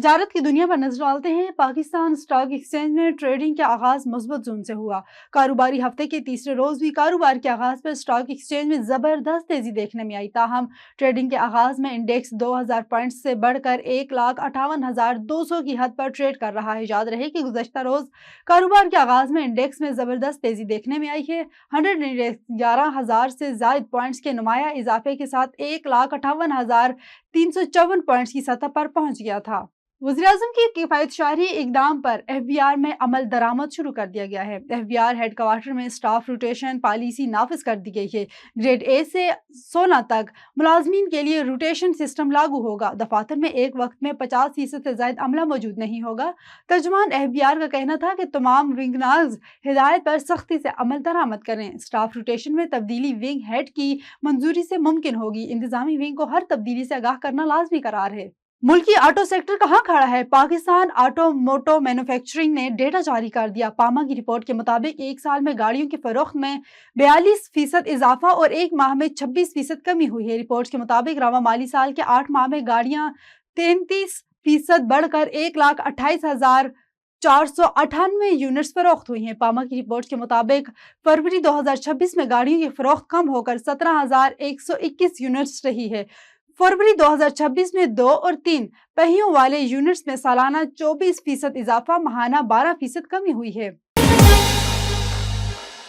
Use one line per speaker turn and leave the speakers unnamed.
تجارت کی دنیا پر نظر ڈالتے ہیں۔ پاکستان اسٹاک ایکسچینج میں ٹریڈنگ کا آغاز مثبت زون سے ہوا۔ کاروباری ہفتے کے تیسرے روز بھی کاروبار کے آغاز پر اسٹاک ایکسچینج میں زبردست تیزی دیکھنے میں آئی، تاہم ٹریڈنگ کے آغاز میں انڈیکس 2000 پوائنٹس سے بڑھ کر 1,58,200 کی حد پر ٹریڈ کر رہا ہے۔ یاد رہے کہ گزشتہ روز کاروبار کے آغاز میں انڈیکس میں زبردست تیزی دیکھنے میں آئی ہے۔ 100 انڈیکس 11,000 سے زائد پوائنٹس کے نمایاں اضافے کے ساتھ 1,58,354 پوائنٹس کی سطح پر پہنچ گیا تھا۔ وزیراعظم کی کفایت شعاری اقدام پر ایف بی آر میں عمل درآمد شروع کر دیا گیا ہے۔ F B R headquarter میں اسٹاف روٹیشن پالیسی نافذ کر دی گئی ہے۔ گریڈ اے سے 16 تک ملازمین کے لیے روٹیشن سسٹم لاگو ہوگا۔ دفاتر میں ایک وقت میں 50% سے زائد عملہ موجود نہیں ہوگا۔ ترجمان ایف بی آر کا کہنا تھا کہ تمام ونگ ناز ہدایت پر سختی سے عمل درآمد کریں۔ اسٹاف روٹیشن میں تبدیلی ونگ ہیڈ کی منظوری سے ممکن ہوگی۔ انتظامی ونگ کو ہر تبدیلی سے آگاہ کرنا لازمی قرار ہے۔ ملکی آٹو سیکٹر کہاں کھڑا ہے؟ پاکستان آٹو موٹو مینوفیکچرنگ نے ڈیٹا جاری کر دیا۔ پاما کی رپورٹ کے مطابق ایک سال میں گاڑیوں کی فروخت میں 42% اضافہ اور ایک ماہ میں 26% کمی ہوئی ہے۔ رپورٹ کے مطابق رواں مالی سال کے 8 ماہ میں گاڑیاں 33% بڑھ کر 1,28,498 یونٹس فروخت ہوئی ہیں۔ پاما کی رپورٹ کے مطابق فروری 2026 میں گاڑیوں کی فروخت کم ہو کر 17,121 یونٹس رہی ہے۔ فروری 2026 میں 2 اور 3 پہیوں والے یونٹس میں سالانہ 24% اضافہ، ماہانہ 12% کمی ہوئی ہے۔